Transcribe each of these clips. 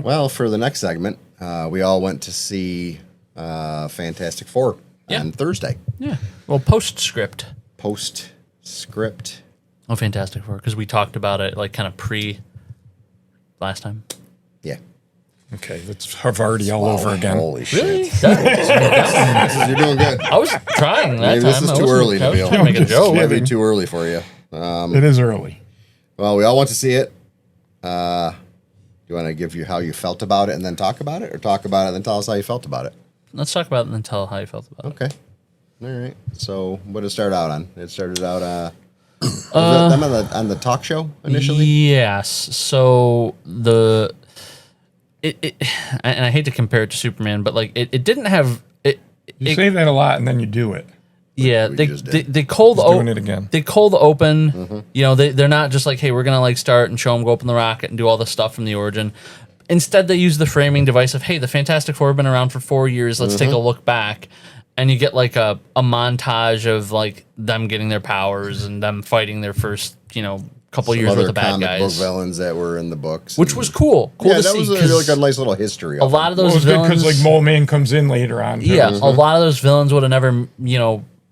Well, for the next segment, we all went to see Fantastic Four on Thursday. Yeah. Well, postscript. Postscript. Oh, Fantastic Four, because we talked about it like kind of pre last time. Yeah. Okay, that's Havarti all over again. Holy shit. Really? You're doing good. I was trying that Maybe time. this is I too wasn't- early I to was be trying to make a joke. Maybe too early for you. It is early. Well, we all went to see it. Do you want to give you how you felt about it and then talk about it, or talk about it and then tell us how you felt about it? Let's talk about it and then tell how you felt about it. Okay. All right. So, what did it start out on? It started out was that them on the talk show initially? Yes. So and I hate to compare it to Superman, but like it didn't have it. You say that a lot, and then you do it. Yeah, We they just did. they cold He's doing it again. They cold open. You know, they're not just like, hey, we're gonna like start and show them go open the rocket and do all the stuff from the origin. Instead, they use the framing device of, hey, the Fantastic Four have been around for 4 years. Let's take a look back, and you get like a montage of like them getting their powers and them fighting their first couple years Other with the bad comic book guys, villains that were in the books, which was cool. Cool yeah, to that see. was 'Cause like a nice little history. a lot of those Well, it was good because villains, like Mole Man comes in later on. too. yeah, a lot of those villains would have never,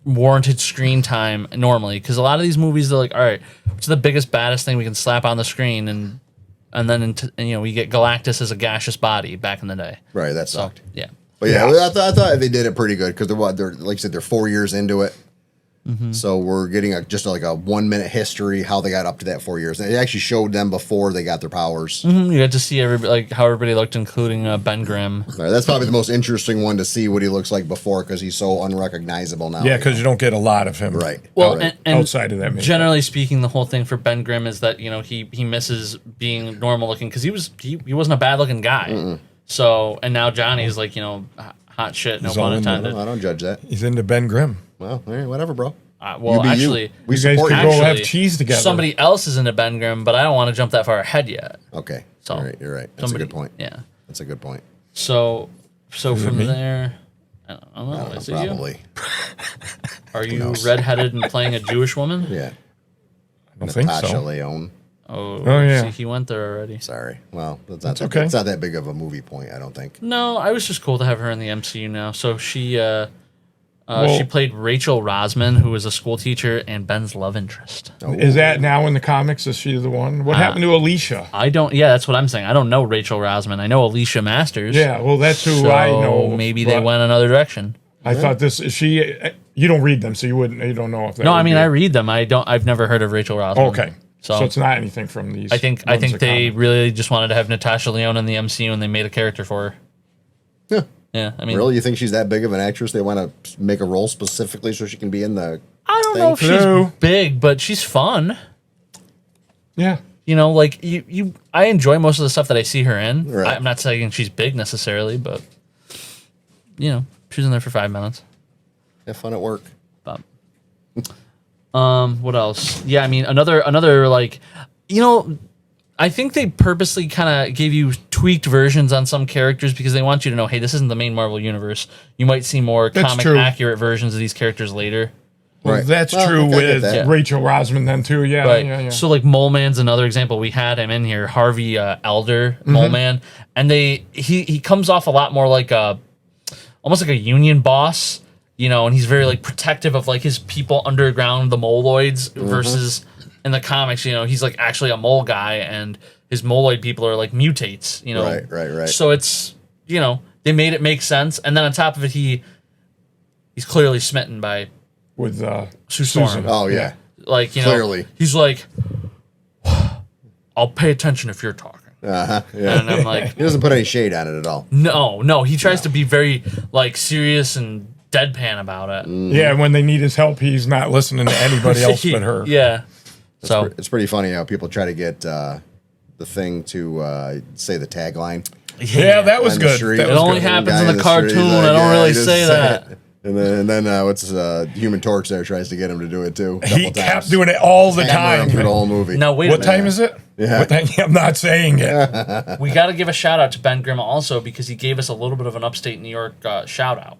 warranted screen time normally. Because a lot of these movies, they're like, all right, what's the biggest, baddest thing we can slap on the screen, and then we get Galactus as a gaseous body back in the day. Right, that So sucked. yeah, But yeah, I thought they did it pretty good because they're like I said, they're 4 years into it. So we're getting just like a 1 minute history how they got up to that 4 years. And it actually showed them before they got their powers. you got to see everybody, like how everybody looked, including Ben Grimm. Right, that's probably the most interesting one to see what he looks like before because he's so unrecognizable now. Yeah, because you don't get a lot of him. Right. Well, Right. and Outside of that makeup. generally speaking, the whole thing for Ben Grimm is that he misses being normal looking because he wasn't a bad looking guy. So and now Johnny's like hot shit. No He's pun all in there. intended. I don't judge that. He's into Ben Grimm. Well, all right, whatever, bro. Well, You be you. actually, We You guys support could you. go have cheese together. somebody else is into Ben Grimm, but I don't want to jump that far ahead yet. Okay. So All right, you're right. That's a good point. Yeah. That's a good point. So from me? there, I don't know. Is it you? Probably. Are you redheaded and playing a Jewish woman? Yeah. I don't think Natasha so. Leone. Oh, yeah. See, he went there already. Sorry. Well, that's not okay. It's not that big of a movie point, I don't think. No, I was just cool to have her in the MCU now. So she Well- she played Rachel Rosman, who was a school teacher and Ben's love interest. Is that now in the comics? Is she the one? What happened to Alicia? Yeah, that's what I'm saying. I don't know Rachel Rosman. I know Alicia Masters. Yeah, well, that's who so I know. maybe they but went another direction. I thought this is she. You don't read them, so you don't know if that. No, would I mean be- I read them. I've never heard of Rachel Rosman. Okay, So, so it's not anything from these. I think ones they that come. really just wanted to have Natasha Lyonne in the MCU and they made a character for her. Yeah. Yeah, I mean, Really? You think she's that big of an actress? They want to make a role specifically so she can be in the. I don't know if she's True. big, but she's fun. Yeah, Like I enjoy most of the stuff that I see her in. Right. I'm not saying she's big necessarily, but she's in there for 5 minutes. Have fun at work. But, what else? Yeah, I mean another like, I think they purposely kind of gave you tweaked versions on some characters because they want you to know, hey, this isn't the main Marvel universe. You might see more That's comic true. accurate versions of these characters later. well, Right. that's Well, true I get with that. Rachel Rosman then too. Yeah, But yeah. so like Mole Man's another example. We had him in here, Harvey Elder, Mole Man, and he comes off a lot more like almost like a union boss, and he's very like protective of like his people underground, the Moloids, versus in the comics, he's like actually a mole guy, and his Moloid people are like mutates, Right. So it's they made it make sense, and then on top of it, he's clearly smitten by with Sue Storm. Oh, yeah. Like, Clearly. he's like, I'll pay attention if you're talking. Uh-huh. Yeah. And I'm like, He doesn't put any shade on it at all. no. He tries to be very, like, serious and deadpan about it. Yeah, when they need his help, he's not listening to anybody else but her. Yeah. So, It's pretty funny how people try to get the thing to say the tagline. Yeah, that was on the good. street. That it was only good. happens Guy in the street, cartoon. he's like, I don't yeah, really just say that. it. And then what's Human Torch there tries to get him to do it too. He kept doing it all the Hammering him time. through the whole movie. Now, wait a What minute. time is it? Yeah. What time? I'm not saying it. We got to give a shout out to Ben Grimm also because he gave us a little bit of an upstate New York shout out.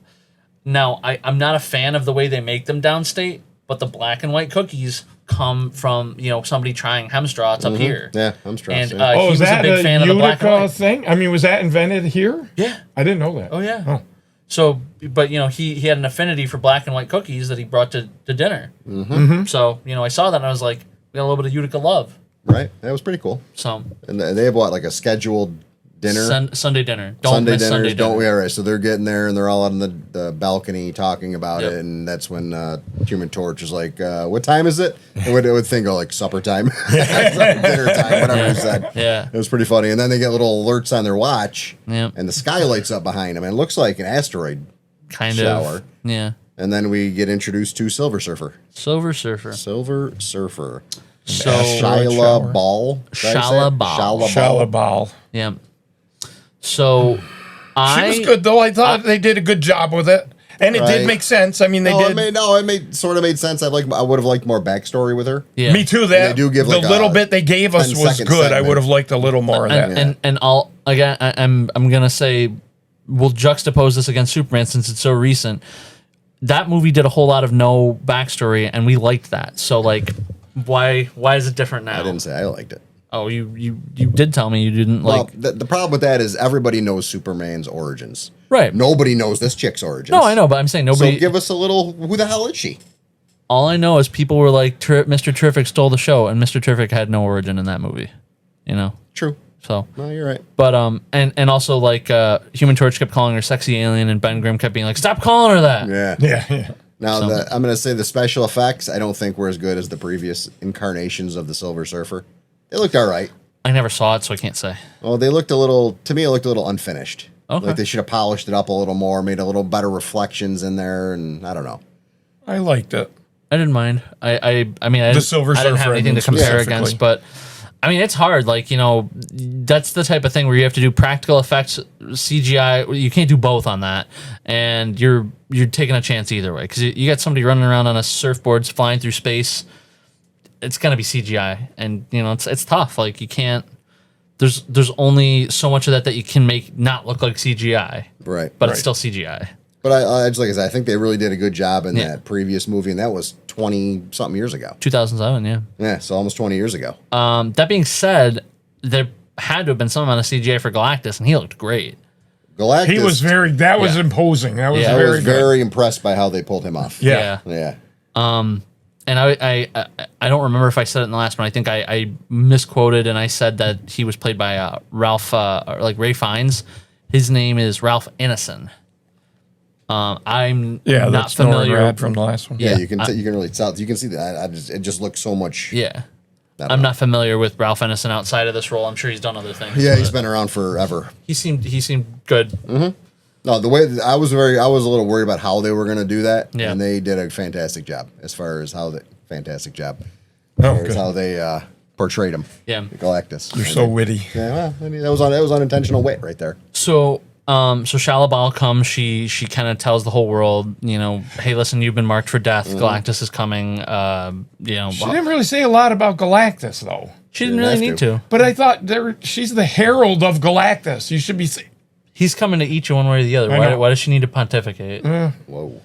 Now, I'm not a fan of the way they make them downstate but the black and white cookies come from somebody trying Hemstraw. It's up here. Yeah, I'm stressed. And yeah. he Oh, is was that a big fan of the black and Utica white. thing? I mean, was that invented here? Yeah. I didn't know that. Oh yeah. Oh. So, but he had an affinity for black and white cookies that he brought to dinner. Mm-hmm. So I saw that and I was like, we got a little bit of Utica love. Right, that was pretty cool. So And they have what, like a scheduled dinner? Sunday dinner. Don't Sunday miss dinners, Sunday dinner. don't we? All right, so they're getting there and they're all out on the balcony talking about Yep. it, and that's when Human Torch is like, "What time is it?" It would think, "Oh, like supper time, dinner time, whatever he said." Yeah. It was pretty funny, and then they get little alerts on their watch, Yep. and the sky lights up behind them, and it looks like an asteroid. Kind shower. of. Yeah. And then we get introduced to Silver Surfer. Silver Surfer. Silver Surfer. So Asteroid Shyla shower. Ball. Did I say it? Shala Ball. Shala Ball. Shalabal. yeah. So She was good though. I thought they did a good job with it, and it Right. did make sense. I mean, they No, did. it sort of made sense. I would have liked more backstory with her. Yeah. Me too. they That do give, like, the little a bit they gave us was 10-second good. I segment. would have liked a little more of that. And I'll again I'm gonna say we'll juxtapose this against Superman since it's so recent. That movie did a whole lot of no backstory, and we liked that. So like, why is it different now? I didn't say I liked it. Oh, you did tell me you didn't Well, like. the problem with that is everybody knows Superman's origins. Right. Nobody knows this chick's origins. No, I know, but I'm saying nobody. So give us a little. Who the hell is she? All I know is people were like, Mr. Terrific stole the show, and Mr. Terrific had no origin in that movie. True. So. No, you're right. But and also like Human Torch kept calling her sexy alien, and Ben Grimm kept being like, "Stop calling her that." Yeah. Yeah. Now I'm going to say the special effects. I don't think were as good as the previous incarnations of the Silver Surfer. They looked all right. I never saw it, so I can't say. Well, they looked a little. To me, it looked a little unfinished. Okay. Like they should have polished it up a little more, made a little better reflections in there, and I don't know. I liked it. I didn't mind. I mean, I The didn't, Silver I didn't have Surfer, anything to I mean, compare specifically. against, but I mean, it's hard. Like, that's the type of thing where you have to do practical effects, CGI. You can't do both on that, and you're taking a chance either way because you got somebody running around on a surfboard flying through space. It's gonna be CGI, and it's tough. Like you can't. There's only so much of that you can make not look like CGI, Right. but Right. it's still CGI. But I just like I said, I think they really did a good job in Yeah. that previous movie, and that was 20-something years ago. 2007, yeah. Yeah, so almost 20 years ago. That being said, there had to have been some amount of CGI for Galactus, and he looked great. Galactus. He was that was Yeah. imposing. That was Yeah. I very was good. very impressed by how they pulled him off. Yeah. Yeah. And I don't remember if I said it in the last one. I think I misquoted and I said that he was played by Ralph, like Ray Fiennes. His name is Ralph Ineson. I'm Yeah, not that's Norman familiar. Rad from the last one. Yeah, Yeah, you can you can really tell. You can see that. It just looks so much. Yeah, I don't I'm know. not familiar with Ralph Ineson outside of this role. I'm sure he's done other things. Yeah, he's but been around forever. he seemed good. No, the way I was a little worried about how they were going to do that, Yeah. and they did a fantastic job as far as how fantastic job. Oh, As good. how they portrayed him. Yeah. Galactus. You're so witty. Yeah, well, I mean, that was unintentional wit right there. So Shala Bal comes. She kind of tells the whole world, hey, listen, you've been marked for death. Galactus is coming. She didn't really say a lot about Galactus, though. She didn't Didn't really have need to. to. But I thought she's the herald of Galactus. You should be. He's coming to eat you one way or the other. I Why, know. why does she need to pontificate? Whoa.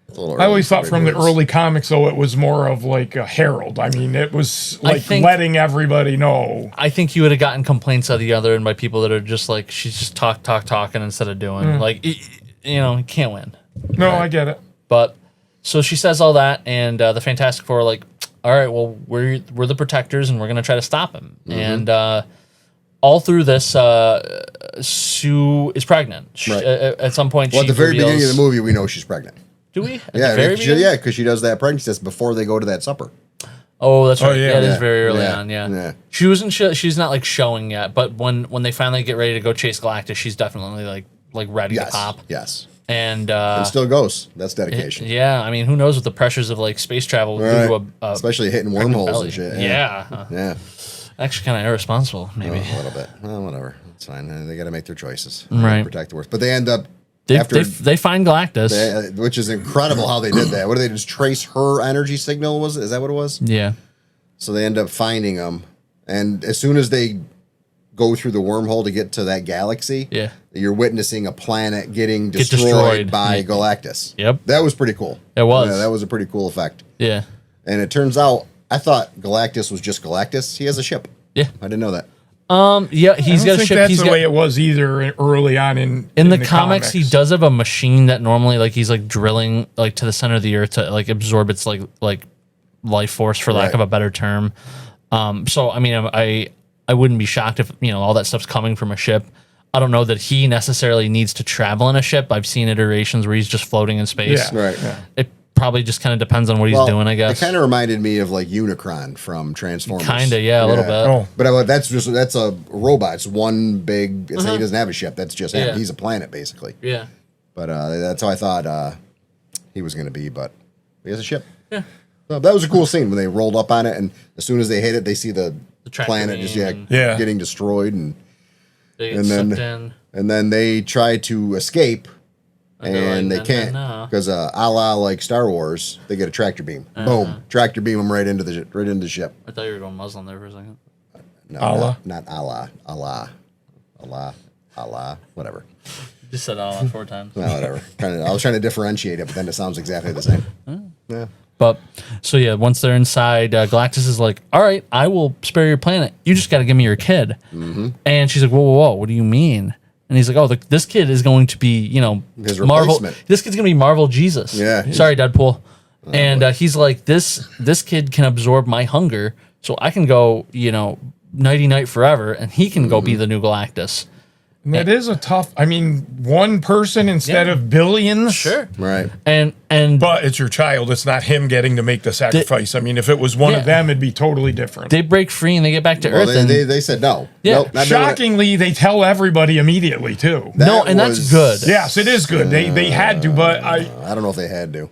It's a little I early always for thought big from the words. early comics, though, it was more of like a herald. I mean, it was like think- letting everybody know. I think you would have gotten complaints on the other end by people that are just like, she's just talking instead of doing. Like, you can't win. No, I get it. But so she says all that, and the Fantastic Four are like, all right, well, we're the protectors, and we're gonna try to stop him. And all through this, Sue is pregnant. Right. At some point, Well, at she the very reveals- beginning of the movie, we know she's pregnant. Do we? At Yeah, the very beginning? yeah, because she does that pregnancy test before they go to that supper. Oh, that's right. yeah. Yeah, it is Yeah. very early Yeah. on. Yeah. Yeah. She wasn't. She's not like showing yet, but when they finally get ready to go chase Galactus, she's definitely like ready Yes. to pop. Yes. And And still goes. That's dedication. yeah, I mean, who knows what the pressures of like space travel would Right. do to a Especially hitting pregnant wormholes belly. and shit. Yeah. Yeah. Actually, kind of irresponsible, maybe. A little bit. Well, whatever. It's fine. They got to make their choices. They gotta Right. Protect the Earth. But they end up They, after, they find Galactus. which is incredible how they did that. What did they just trace her energy signal? Is that what it was? Yeah. So they end up finding him, and as soon as they go through the wormhole to get to that galaxy, Yeah. you're witnessing a planet getting Get destroyed, destroyed. by Yeah. Galactus. Yep. That was pretty cool. It was. Yeah, that was a pretty cool effect. Yeah. And it turns out, I thought Galactus was just Galactus. He has a ship. Yeah. I didn't know that. Yeah, he's I got don't a think ship. that's He's the got, way it was either early on in in the comics, he does have a machine that normally, like, he's like drilling like to the center of the earth to like absorb its like life force, for lack Right. of a better term. So I mean, I wouldn't be shocked if all that stuff's coming from a ship. I don't know that he necessarily needs to travel in a ship. I've seen iterations where he's just floating in space. Yeah. Right. Yeah. It probably just kind of depends on what he's doing, I guess. It kind of reminded me of like Unicron from Transformers. Kinda, yeah, a little bit. Oh, But that's a robot. It's one big. He doesn't have a ship. That's just him. Yeah. He's a planet basically. Yeah. But that's how I thought he was going to be. But he has a ship. Yeah. So that was a cool scene when they rolled up on it, and as soon as they hit it, they see the tractor planet just beam Yeah. getting destroyed, and They get And then- sucked in. then they try to escape, And they're and like, they "No, can't no, no." because a la like Star Wars, they get a tractor beam. Boom, tractor beam them right into the ship. I thought you were going Muslim there for a second. No, Allah? not Allah, whatever. You just said Allah 4 times. Well, whatever. I was trying to differentiate it, but then it sounds exactly the same. Yeah. But so yeah, once they're inside, Galactus is like, "All right, I will spare your planet. You just got to give me your kid." Mm-hmm. And she's like, "Whoa, whoa, whoa! What do you mean?" And he's like, "Oh, this kid is going to be, His Marvel. replacement. This kid's gonna be Marvel Jesus." Yeah. Sorry, Deadpool. And he's like, "This kid can absorb my hunger, so I can go, nighty night forever, and he can go be the new Galactus." and that is a tough. I mean, one person instead Yeah. of billions. Sure. Right. And But it's your child. It's not him getting to make the sacrifice. I mean, if it was one Yeah. of them, it'd be totally different. they break free and they get back to Well, Earth. And they said no. Yeah. Nope, not doing it. Shockingly, they tell everybody immediately too. no, That and that's was- good. Yes, it is good. They had to, but I don't know if they had to.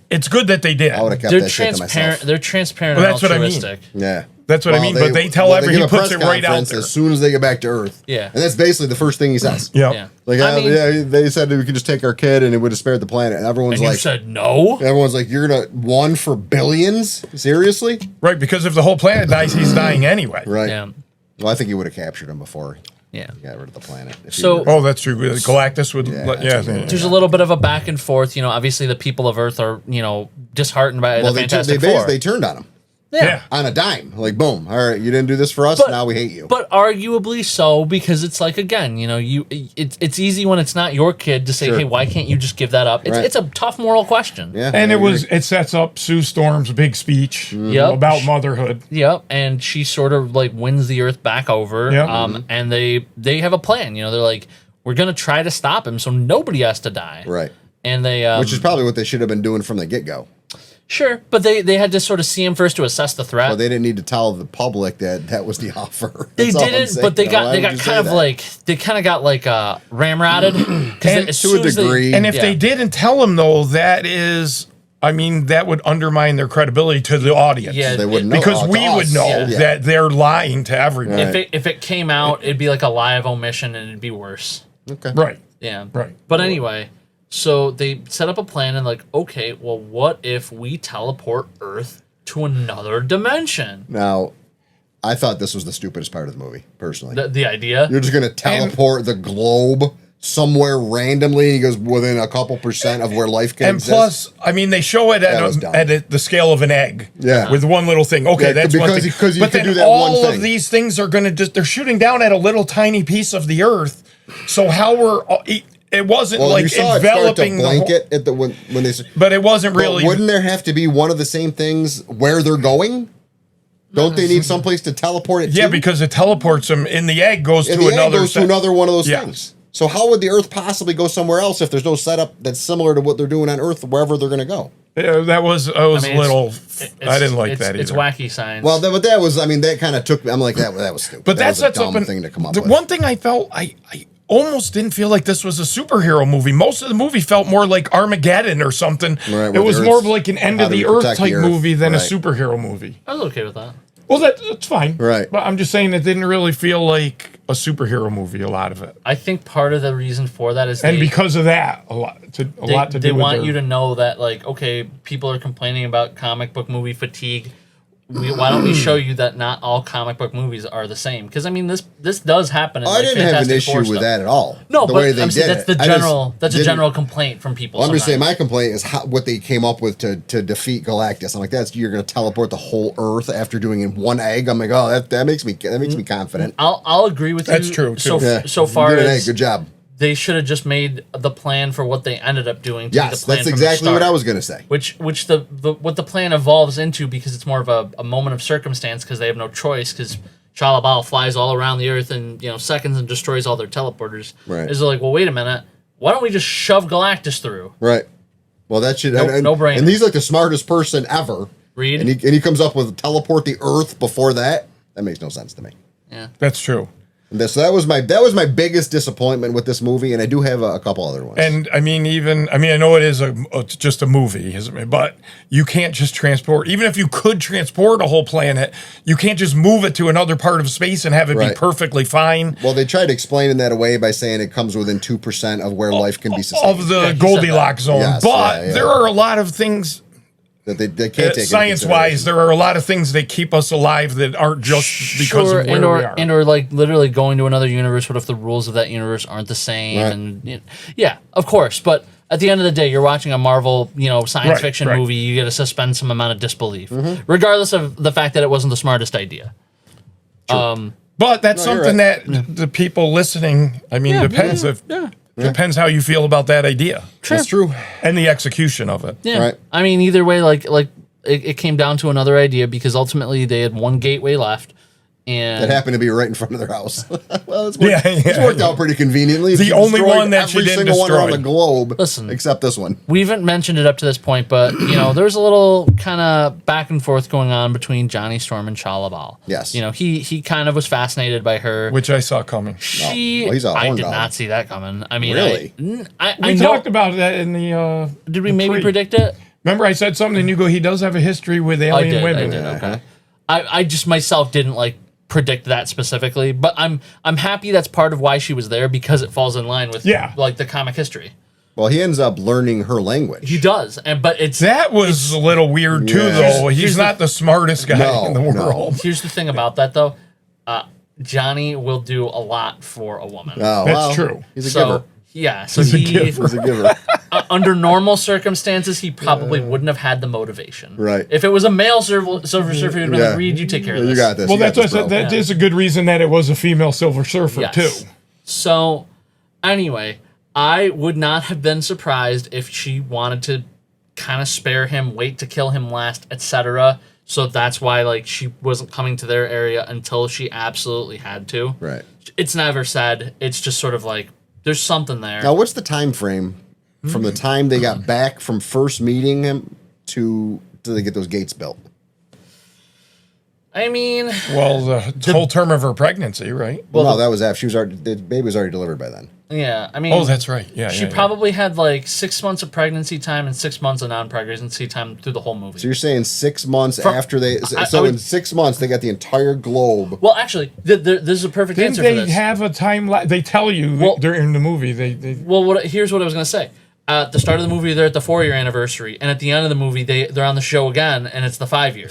it's good that they did. I would have kept They're that shit to transparent. myself. They're transparent Well, and that's what I mean. altruistic. Yeah. That's what I mean, but they tell give he a puts press it right out conference there. as soon as they get back to Earth. Yeah. And that's basically the first thing he says. Yep. Yeah. Like, I mean- they said that we could just take our kid and it would have spared the planet. And everyone's And you like, said no? everyone's like, you're going to one for billions? Seriously? Right, because if the whole planet dies, he's dying anyway. Right. Yeah. Well, I think he would have captured him before Yeah. he got rid of the planet. If he So- were- Oh, that's true. Galactus would. Yeah, Yeah, that's what There's a little bit of a back and forth. Obviously the people of Earth are, disheartened by well, the they Fantastic Four. they turned on him yeah. on a dime. Like, boom. All right, you didn't do this for us. But- now we hate you. But arguably so, because it's like, again, it's easy when it's not your kid to say, Sure. hey, why can't you just give that up? It's, Right. it's a tough moral question. yeah. And I agree. it sets up Sue Storm's big speech Yep. about motherhood. Yep, and she sort of like wins the Earth back over. Yep. And they have a plan. They're like, we're gonna try to stop him so nobody has to die. Right. And they Which is probably what they should have been doing from the get go. sure, but they had to sort of see him first to assess the threat. Well, they didn't need to tell the public that was the offer. They That's all I'm didn't, saying. but they Why got would you kind say of that? like they kind of got like ramrodded And as to a soon as they- degree. And if Yeah. they didn't tell him, though, that would undermine their credibility to the audience. Yeah, They wouldn't know. Because Oh, it's we would us. know Yeah. that they're lying to everyone. Right. if it came out, it'd be like a lie of omission and it'd be worse. Okay. Right. Yeah. Right. But anyway, so they set up a plan and like, okay, well, what if we teleport Earth to another dimension? Now, I thought this was the stupidest part of the movie, personally. The idea? You're just going to teleport the globe somewhere randomly. He goes within a couple % of where life can And exist. plus, I mean, they show it That was dumb. at the scale of an egg. Yeah. With one little thing. Okay, Yeah, that's one thing. because you but can then do that one all thing. of these things are going to they're shooting down at a little tiny piece of the Earth. So how it wasn't well, like you saw it start to enveloping the whole, blanket at the when they. but it wasn't But really. wouldn't there have to be one of the same things where they're going? Don't they need someplace to teleport it to? Yeah, because it teleports them in the egg goes and to the egg another goes to set- another one of those Yeah. things. So how would the Earth possibly go somewhere else if there's no setup that's similar to what they're doing on Earth wherever they're going to go? Yeah, that was I mean, a little. it's- I didn't like it's- that either. It's wacky science. Well, but that was, I mean, that kind of took me. I'm like, that was stupid. But that was sets a dumb up thing to come up the with. one thing I felt I almost didn't feel like this was a superhero movie. Most of the movie felt more like Armageddon or something. Right, it where was the more of Earth's- like an end how of do the we Earth protect type the Earth? movie than a Right. superhero movie. I was okay with that. Well, that's fine. Right. But I'm just saying it didn't really feel like a superhero movie. A lot of it, I think part of the reason for that is and because of that, a lot to do they with want their- you to know that, like, okay, people are complaining about comic book movie fatigue. why don't we show you that not all comic book movies are the same? Because I mean, this does happen. In, I like, didn't have an Fantastic issue Four with stuff. that at all. No, the but way they I'm saying did that's the it. I general. just That's a didn't- general complaint from people. Well, I'm just saying sometimes. my complaint is what they came up with to defeat Galactus. I'm like, you're going to teleport the whole Earth after doing in one egg. I'm like, oh, that makes me confident. I'll agree with you. That's true, too. So far you did an as egg. Good job. they should have just made the plan for what they ended up doing. To be Yes, the plan that's from the exactly what start. I was going to say. Which the what the plan evolves into, because it's more of a moment of circumstance, because they have no choice, because Chalabal flies all around the Earth in seconds and destroys all their teleporters. Right. Is like, well, wait a minute, why don't we just shove Galactus through? Right. Well, that should No brainer. And he's like the smartest person ever. Reed? And he comes up with teleport the Earth before that. That makes no sense to me. Yeah. That's true. So that was my biggest disappointment with this movie, and I do have a couple other ones. And I mean, I know it is just a movie, isn't it? But you can't just transport. Even if you could transport a whole planet, you can't just move it to another part of space and have it be Right. perfectly fine. Well, they tried explaining that away by saying it comes within 2% of where life can be sustained. Of the Yeah, he said Goldilocks zone. Yes, but yeah. there are a lot of things, that they can't take into science-wise, consideration. there are a lot of things that keep us alive that aren't just because Sure, of where we are. and or like literally going to another universe. What if the rules of that universe aren't the same? Right. And yeah, of course. But at the end of the day, you're watching a Marvel, science Right, fiction right. movie. You got to suspend some amount of disbelief, Mm-hmm. regardless of the fact that it wasn't the smartest idea. But that's No, you're something that the people listening, depends depends how you feel about that idea That's true. and the execution of it. Yeah, Right. I mean, either way, like it came down to another idea, because ultimately they had one gateway left, and That happened to be right in front of their house. Well, it's Yeah, worked out pretty conveniently. The You only destroyed one that you every didn't single one around destroy. the globe, Listen. except this one. we haven't mentioned it up to this point, but there's a little kind of back and forth going on between Johnny Storm and Chalabal. Yes. he kind of was fascinated by her. Which I saw coming. She, well, he's a I horn did dog. not see that coming. I mean, Really? I We know. talked about that in the. Did we the maybe pre. predict it? Remember, I said something, and you go, he does have a history with alien women. I did. Okay. I just myself didn't predict that specifically, but I'm happy that's part of why she was there, because it falls in line with the comic history. Well, he ends up learning her language. He does, but it's That was a little weird, too, Yeah. though. Here's He's the- not the smartest guy No, in the no. world. here's the thing about that though. Johnny will do a lot for a woman. Oh, That's well, true. He's a so giver. yeah, so He's a he giver. He's a giver. under normal circumstances he probably wouldn't have had the motivation. Right. If it was a male Silver Surfer, he'd been Yeah. like, Reed, you take care of this. You got this. Well, You got that's what I this, said. bro. That is a good reason that it was a female Silver Surfer, Yes. too. So, anyway, I would not have been surprised if she wanted to kind of spare him, wait to kill him last, etc. So that's why she wasn't coming to their area until she absolutely had to. Right. It's never said. It's just sort of there's something there. Now, what's the time frame from the time they got back from first meeting him to they get those gates built? I mean, Well, the whole term of her pregnancy, right? Well, no, that was after the baby was already delivered by then. yeah. I mean, Oh, that's right. Yeah, she yeah, probably had 6 months of pregnancy time and 6 months of non-pregnancy time through the whole movie. So you're saying 6 months From- after they? I So would- in 6 months they got the entire globe. Well, actually, there's a perfect Didn't answer they for this. have a time? They tell you Well- during the movie. They Well, here's what I was gonna say. At the start of the movie, they're at the 4-year anniversary, and at the end of the movie, they're on the show again, and it's the 5-year.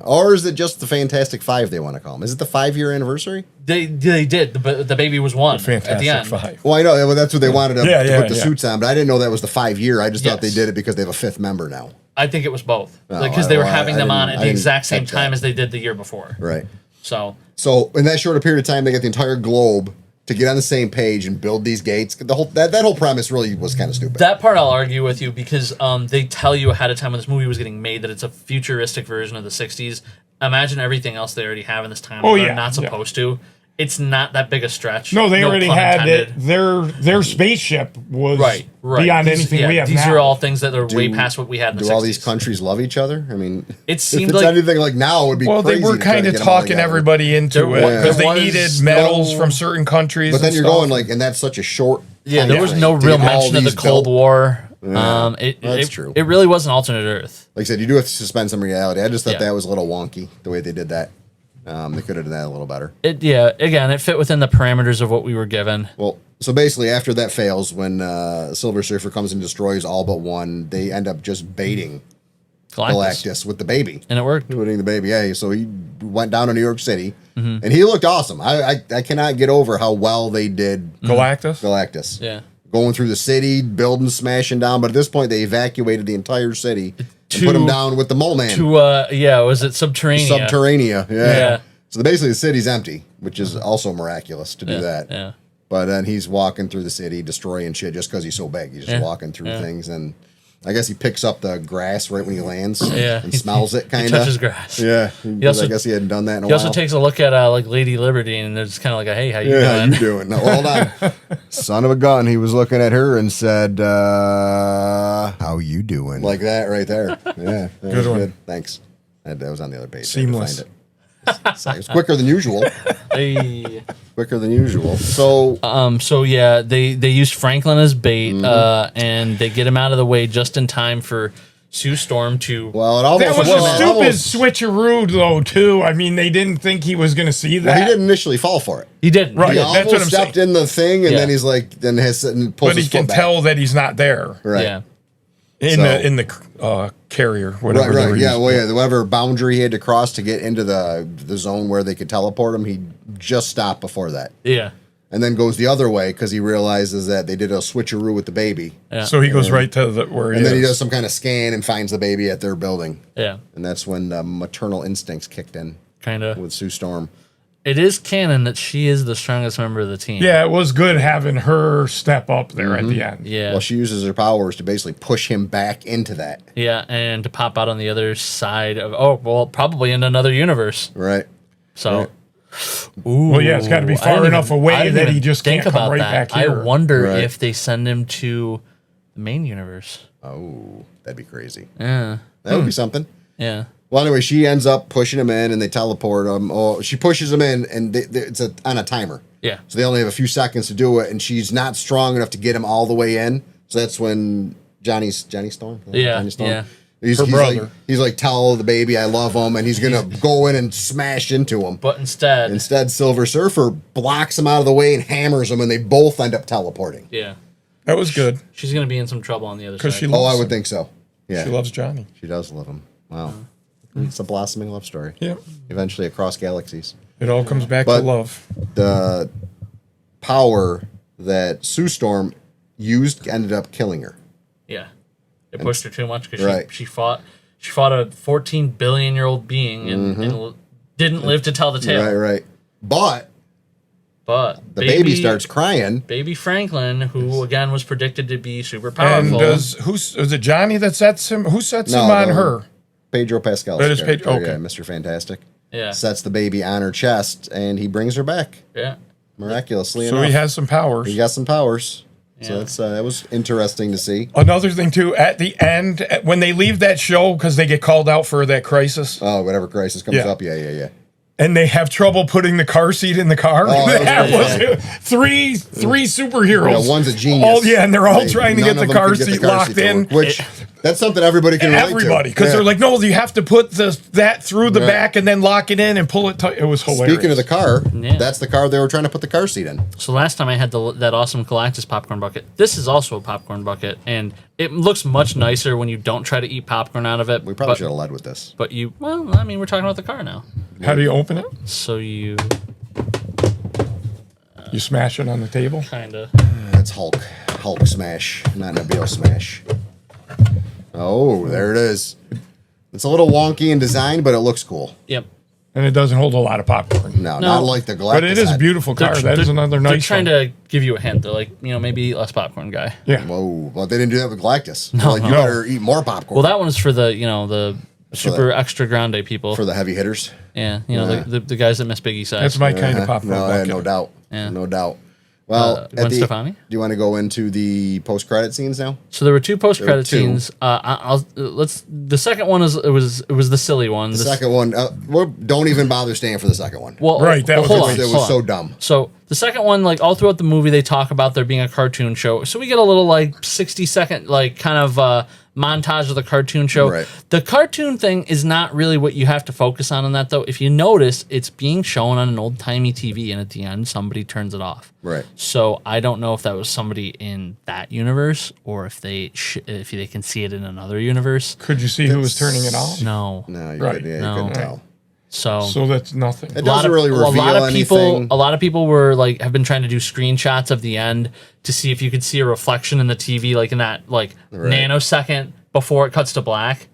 Or is it just the Fantastic Five they want to call them? Is it the 5-year anniversary? They did. The baby was one at the Fantastic end. Five. Well, I know well, that's what they wanted to, Yeah, to yeah, put the yeah. suits on, but I didn't know that was the 5-year. I just thought they Yes. did it because they have a 5th member now. I think it was both Oh, because they were I having them didn't- on I at the didn't exact same catch time that. as they did the year before. Right. So So in that short period of time, they got the entire globe to get on the same page and build these gates. The whole that whole premise really was kind of stupid. that part I'll argue with you because they tell you ahead of time when this movie was getting made that it's a futuristic version of the 60s. Imagine everything else they already have in this time. Oh, they're yeah, not yeah. supposed to. It's not that big a stretch. No, they already pun had intended. it. Their spaceship was Right. beyond These- anything yeah, we have These now. are all things that are way Do- past what we had in the Do 60s. all these countries love each other? I mean, It if seemed it's like anything like now, it would be Well, crazy they were to try to kind of get them all talking together. everybody into There it wa- because there they was needed medals no- from certain countries. But then and you're stuff. going and that's such a short. Yeah, time there was frame no to real get all mention of the these Cold built. War. That's It true. It really was an alternate Earth. Like I said, you do have to suspend some reality. I just thought Yeah. that was a little wonky the way they did that. They could have done that a little better. Again, it fit within the parameters of what we were given. Well, so basically, after that fails, when Silver Surfer comes and destroys all but one, they end up just baiting Galactus with the baby. And it worked. Putting the baby. Yeah, so he went down to New York City, and he looked awesome. I cannot get over how well they did Galactus. Yeah. Going through the city, building, smashing down. But at this point, they evacuated the entire city and put him down with the Mole Man. Was it Subterranea? Subterranea. Yeah. So basically, the city's empty, which is also miraculous to do that. Yeah. But then he's walking through the city, destroying shit just because he's so big. He's just walking through things, and I guess he picks up the grass right when he lands. Yeah. And smells it, kind of. He touches grass. Yeah. Also, I guess he hadn't done that in a He while. also takes a look at like Lady Liberty, and there's kind of like a, hey, how you How doing? you doing? No, hold on. Son of a gun. He was looking at her and said, how you doing? Like that right there. Yeah. That Good was one. good. Thanks. That was on the other page. Seamless. I had to find it. It was quicker than usual. Hey. Quicker than usual. So So yeah, they used Franklin as bait, and they get him out of the way just in time for Sue Storm to. well, it almost That was well, a it stupid almost- switcheroo, though, too. I mean, they didn't think he was going to see that. Well, he didn't initially fall for it. He didn't. Right. He that's almost what I'm stepped saying. in the thing, and Yeah. then he's like, then has and pulls But he his can foot back. tell that he's not there Right. Yeah. in So- the carrier, whatever. they Right. were Yeah. using. Well, yeah. Whatever boundary he had to cross to get into the zone where they could teleport him, he just stopped before that, Yeah. and then goes the other way because he realizes that they did a switcheroo with the baby, Yeah. So he goes right to where he and is. then he does some kind of scan and finds the baby at their building, Yeah. and that's when the maternal instincts kicked in Kind of. with Sue Storm. It is canon that she is the strongest member of the team. Yeah, it was good having her step up there at the end. Yeah. Well, she uses her powers to basically push him back into that. Yeah, and to pop out on the other side of probably in another universe. Right. So, Right. ooh, Well, yeah, it's gotta be I far didn't enough even- away I didn't that even he just think can't come about right that. back here. I wonder Right. if they send him to the main universe. Oh, that'd be crazy. Yeah, That would be something. yeah, Well, anyway, she ends up pushing him in, and they teleport him. Oh, she pushes him in, and it's on a timer. yeah, So they only have a few seconds to do it, and she's not strong enough to get him all the way in. So that's when Johnny Storm. Yeah, Johnny Storm. yeah. He's, Her he's brother. like, he's like, tell the baby I love him, and he's gonna go in and smash into him. But instead, Instead, Silver Surfer blocks him out of the way and hammers him, and they both end up teleporting. yeah, That was good she's gonna be in some trouble on the other side. because she Oh, loves I would him. think so. Yeah, She loves Johnny. she does love him. Wow, it's a blossoming love story. Yeah, Eventually across galaxies. it all comes back But- to love. The power that Sue Storm used ended up killing her. Yeah, it pushed her too much because Right. she fought a 14 billion-year-old being and didn't live to tell the tale. Mm-hmm. Right. But But the baby starts crying. Baby Franklin, who again was predicted to be super And powerful. is it Johnny that sets him? Who sets No, him on no. her? Pedro Pascal. That is Pedro- okay. Yeah, Mr. Fantastic. yeah, Sets the baby on her chest, and he brings her back yeah, miraculously So enough. he has some powers. He got some powers. So Yeah. that's that was interesting to see. Another thing too, at the end, when they leave that show because they get called out for that crisis, Oh, whatever crisis comes Yeah. up, yeah. and they have trouble putting the car seat in the car. Oh, that was that was three superheroes. Yeah, one's a genius. All, yeah, and they're all They- trying to none get the of them car could get the seat car locked to in. work, which that's something everybody can relate to. Everybody, because Yeah. they're like, no, you have to put that through the Right. back and then lock it in and pull it. It was hilarious. Speaking of the car, Yeah. that's the car they were trying to put the car seat in. So last time I had that awesome Galactus popcorn bucket. This is also a popcorn bucket, and it looks much nicer when you don't try to eat popcorn out of it. We probably but, should have led with this. But I mean, we're talking about the car now. how do you open it? So you You smash it on the table. kind of. That's Hulk smash, not Nabil smash. Oh, there it is. It's a little wonky in design, but it looks cool. Yep. And it doesn't hold a lot of popcorn. No, No. not like the Galactus. But it is a had. beautiful car. That is another They're nice trying one. to give you a hint. They're like, maybe eat less popcorn, guy. Yeah. Whoa, well, they didn't do that with Galactus. No, like, you no. better eat more popcorn Well, that one is for the super extra grande people. for the heavy hitters. Yeah, the guys that miss Biggie size. That's my kind of popcorn. No, bucket. no doubt. Yeah. No doubt. Well, Gwen Stefani? do you want to go into the post-credit scenes now? So there were two post-credit There were two. scenes. The second one it was the silly one. The second one, don't even bother staying for the second one. Well, Right, that was hold a on, waste. It hold was on. so dumb. So the second one, like all throughout the movie, they talk about there being a cartoon show. So we get a little like 60-second like kind of montage of the cartoon show. Right. The cartoon thing is not really what you have to focus on in that, though. If you notice, it's being shown on an old-timey TV, and at the end, somebody turns it off. Right. So I don't know if that was somebody in that universe or if they can see it in another universe. Could you see who was turning it off? No. No, you, Right. could, yeah, No. you couldn't tell. So that's nothing. It doesn't really reveal anything. A lot of people were like have been trying to do screenshots of the end to see if you could see a reflection in the TV, like in that nanosecond before it cuts to black.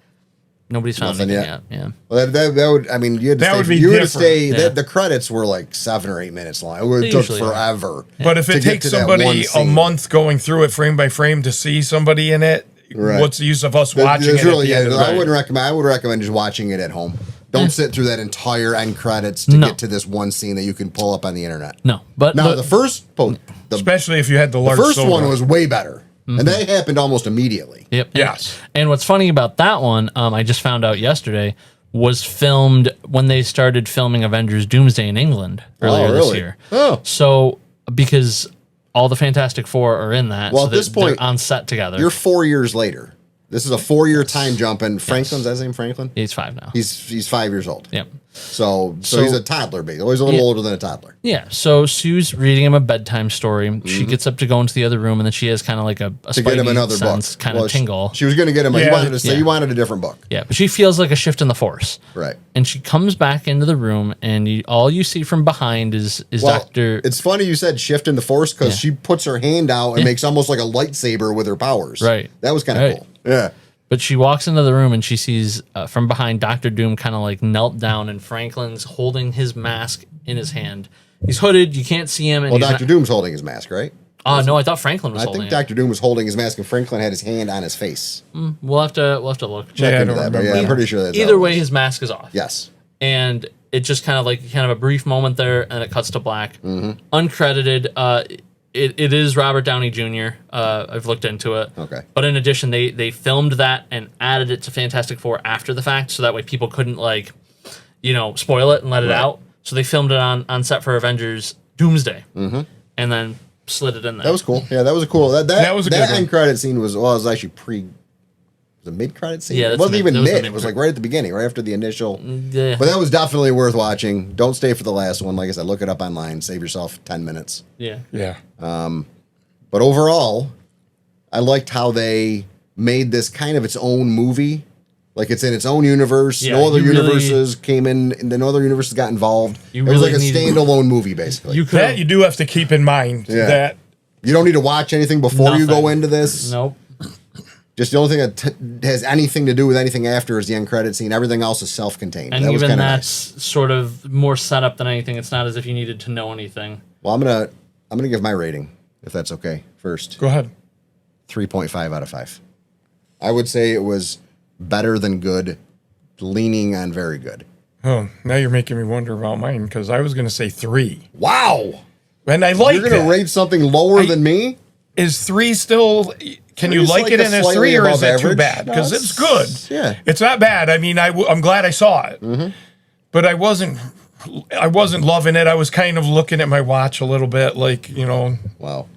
Nobody's found Nothing anything yet. yet. Yeah. Well, that would, I mean, you had to That stay, would be you had to different. stay, Yeah. the credits were like 7 or 8 minutes long. It They took usually are. forever. But if to it get takes to that one somebody a scene. month going through it frame by frame to see somebody in it, Right. what's the use of us There's watching it? really, at the end of the I day? wouldn't recommend. I would recommend just watching it at home. Don't sit through that entire end credits to No. get to this one scene that you can pull up on the internet. No, but Now, but- the first Especially if you had the large first silver. one was way better, and that happened almost immediately. Yep. Yes. And what's funny about that one, I just found out yesterday, was filmed when they started filming Avengers Doomsday in England earlier this really? year. Oh. So because all the Fantastic Four are in that, Well, so at this they're point, on set together. You're 4 years later. This is a 4-year time jump, and Franklin's that his name, Franklin? He's 5 now. He's 5 years old. Yep. So So- he's a toddler, basically. He's a little older than a toddler. Yeah, so Sue's reading him a bedtime story. She gets up to go into the other room, and then she has kind of like a To get him another book. kind of Well, tingle. She was going to get him. He Yeah. wanted to say Yeah. he wanted a different book. Yeah, but she feels like a shift in the force. Right. And she comes back into the room, and all you see from behind is Well, Doctor. it's funny you said shift in the force because Yeah. she puts her hand out and makes almost like a lightsaber with her powers. Right. That was kind of Right. cool. Yeah. But she walks into the room and she sees from behind Doctor Doom kind of like knelt down, and Franklin's holding his mask in his hand. He's hooded, you can't see him. And Well, he's Doctor Doom's holding his mask, right? No, I thought Franklin was I holding think it. Doctor Doom was holding his mask and Franklin had his hand on his face. We'll have to look. Check Yeah, I into don't that, but yeah, remember I'm that. pretty sure that's how Either it way, was. his mask is off. Yes. And it just kind of a brief moment there, and it cuts to black, Mm-hmm. uncredited. It is Robert Downey Jr. I've looked into it. Okay. But in addition, they filmed that and added it to Fantastic Four after the fact, so that way people couldn't spoil it and let it Right. out. So they filmed it on set for Avengers Doomsday, and then slid it in there. That was cool. Yeah, that was a cool. That was a good that one. end credit scene was it was actually the mid credit scene. Yeah, it that's wasn't mid- even that was the mid. It mid was credit. like right at the beginning, right after the initial. Yeah. But that was definitely worth watching. Don't stay for the last one. Like I said, look it up online. Save yourself 10 minutes. Yeah. Yeah. But overall, I liked how they made this kind of its own movie. Like it's in its own universe. Yeah, No other you really- universes came in. And no other universes got involved. You It was like a really need- standalone movie, basically. You That could you do have to keep in mind Yeah. that You don't need to watch anything before you go Nothing. into this. nope. Just the only thing that has anything to do with anything after is the end credit scene. Everything else is self-contained. And that was even kind of that's nice. sort of more setup than anything. It's not as if you needed to know anything. Well, I'm gonna give my rating, if that's okay. First, go ahead. 3.5 out of 5. I would say it was better than good, leaning on very good. Oh, now you're making me wonder about mine because I was going to say 3. Wow, And I like you're gonna that. rate something lower than me? Is 3 still? Can you Three's like like it a in a slightly 3, or is above that too average. bad? No, Because it's good. Yeah. It's not bad. I mean, I'm glad I saw it, but I wasn't loving it. I was kind of looking at my watch a little bit, like Wow.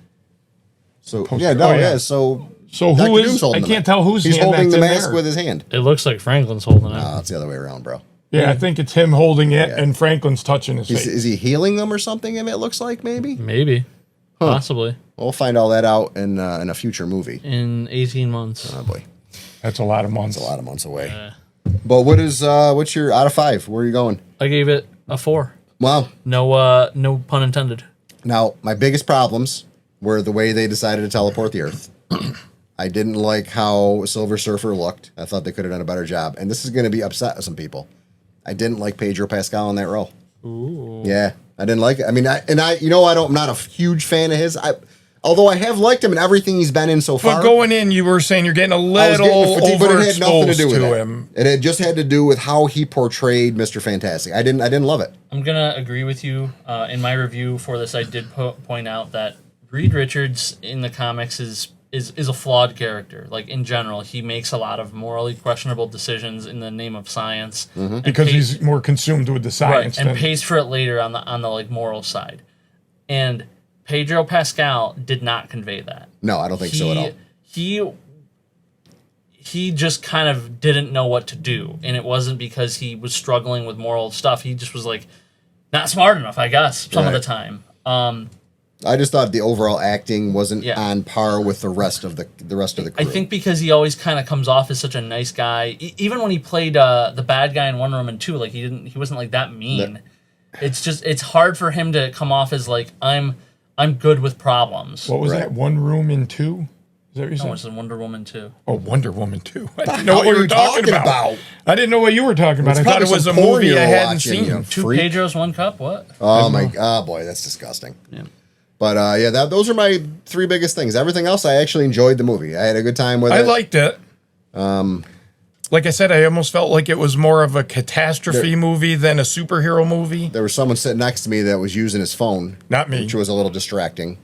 So yeah, no, Oh, yeah. yeah. So So Dr. who Doom's is? holding I the can't mask. tell who's He's hand holding that's the in mask there. with his hand. It looks like Franklin's holding it. It's the other way around, bro. Yeah, I think it's him holding it, Yeah. and Franklin's touching his face. Is he healing them or something? It looks like maybe. Maybe. Possibly. We'll find all that out in a future movie. In 18 months. Oh boy, That's a lot of months. a lot of months away. But what's your out of 5? Where are you going? I gave it a 4. Well, No pun intended. now my biggest problems were the way they decided to teleport the Earth. I didn't like how Silver Surfer looked. I thought they could have done a better job. And this is going to be upset with some people. I didn't like Pedro Pascal in that role. Ooh. Yeah, I didn't like it. I mean, I'm not a huge fan of his. Although I have liked him in everything he's been in so far. But going in, you were saying you're getting a I was little getting but it had nothing to overexposed do with to it. him. It had just had to do with how he portrayed Mr. Fantastic. I didn't love it. I'm going to agree with you. In my review for this, I did point out that Reed Richards in the comics is a flawed character. Like, in general, he makes a lot of morally questionable decisions in the name of science. Mm-hmm. and Because pays- he's more consumed with the science. and than, pays for it later on the like moral side. And Pedro Pascal did not convey that. No, I don't think so at all. he just kind of didn't know what to do, and it wasn't because he was struggling with moral stuff. He just was like not smart enough, I guess, some of the time. I just thought the overall acting wasn't Yeah. on par with the rest of the crew. I think because he always kind of comes off as such a nice guy, even when he played the bad guy in Wonder Woman 2, like he wasn't like that mean. It's hard for him to come off as like I'm good with problems. What was Right. that? One Room in 2? Is that what you No, said? it's in Wonder Woman 2. Oh, Wonder Woman 2. I didn't know hell what you are were you talking talking about. about? I didn't know what you were talking about. It's I thought it probably was a some porn movie you I were hadn't watching, seen. you Two freak. Pedros, one cup. What? Oh my god, boy, that's disgusting. Yeah. But yeah, those are my three biggest things. Everything else, I actually enjoyed the movie. I had a good time with it. I liked it. Like I said, I almost felt like it was more of a catastrophe movie than a superhero movie. There was someone sitting next to me that was using his phone. Not me. Which was a little distracting.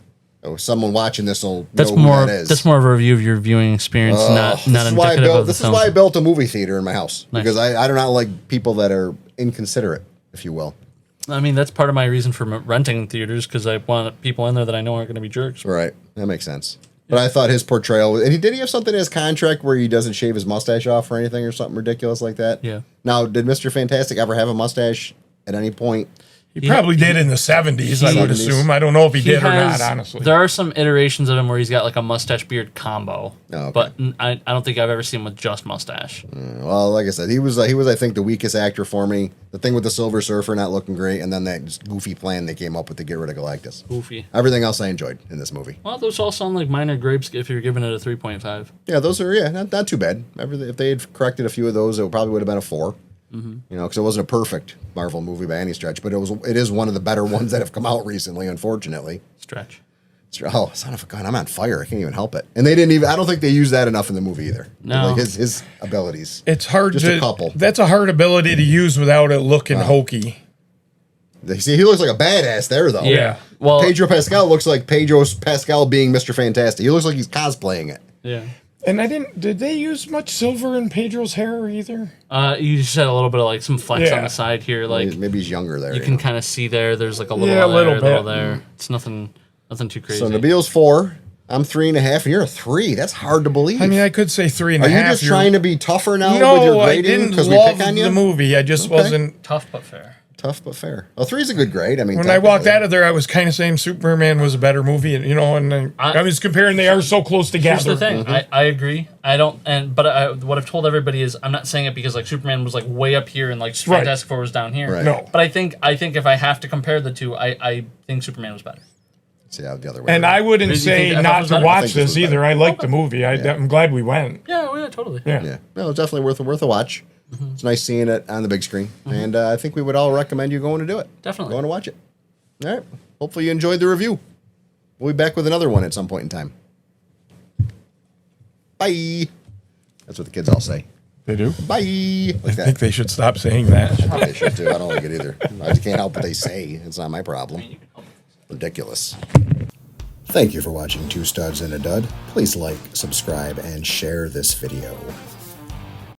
So someone watching this will That's know more. who that is. That's more of a review of your viewing experience, not This is why I indicative built. of the This is film. why I built a movie theater in my house Nice. because I do not like people that are inconsiderate, if you will. I mean, that's part of my reason for renting theaters because I want people in there that I know aren't going to be jerks. Right, that makes sense. But I thought his portrayal, and did he have something in his contract where he doesn't shave his mustache off or anything or something ridiculous like that? Yeah. Now, did Mr. Fantastic ever have a mustache at any point? He probably did in the 70s, I would 70s. assume. I don't know if he, He did or has- not, honestly. There are some iterations of him where he's got like a mustache beard combo, Oh, okay. but I don't think I've ever seen him with just mustache. Well, like I said, he was I think the weakest actor for me. The thing with the Silver Surfer not looking great, and then that just goofy plan they came up with to get rid of Galactus. Goofy. Everything else I enjoyed in this movie. Well, those all sound like minor grapes if you're giving it a 3.5. Yeah, those are not too bad. If they had corrected a few of those, it probably would have been a 4. You know, because it wasn't a perfect Marvel movie by any stretch, but it is one of the better ones that have come out recently. Unfortunately, Stretch. oh son of a gun, I'm on fire. I can't even help it. And they didn't even. I don't think they used that enough in the movie either. No. Like his abilities. It's hard Just to. a couple. That's a hard ability to use without it looking hokey. See, he looks like a badass there though. Yeah. Well, Pedro Pascal looks like Pedro Pascal being Mr. Fantastic. He looks like he's cosplaying it. yeah. And did they use much silver in Pedro's hair either? You just had a little bit of like some flex Yeah. on the side here, like Maybe he's younger there. you can kind of see there. There's like a little, Yeah, a little there, a little bit. there. It's nothing too crazy. So Nabil's 4. I'm 3.5, and you're a 3. That's hard to believe. I mean, I could say 3.5. are you just trying to be tougher now with your No, I grading didn't because we love pick on you? the movie. I just Okay. wasn't. Tough but fair. Tough but fair. Well, 3 is a good grade. I mean, When I walked technically. out of there, I was kind of saying Superman was a better movie, and I was comparing. They are so close together. Here's the thing. I agree. I don't. What I've told everybody is I'm not saying it because like Superman was like way up here and like Right. Fantastic Four was down here. Right. No. But I think if I have to compare the two, I think Superman was better. See, the other way. And around. I wouldn't Did you think say FF not was to better? I watch think this this was either. better. I liked the movie. I'm glad we went. Yeah, totally. Yeah. Yeah, no, it's definitely worth a watch. It's nice seeing it on the big screen, and I think we would all recommend you going to do it. Definitely. going to watch it. All right. Hopefully you enjoyed the review. We'll be back with another one at some point in time. Bye. That's what the kids all say. They do. Bye. Like I think that. they should stop saying that. They should too. I don't like it either. I just can't help what they say. It's not my problem. Ridiculous. Thank you for watching Two Studs and a Dud. Please like, subscribe, and share this video.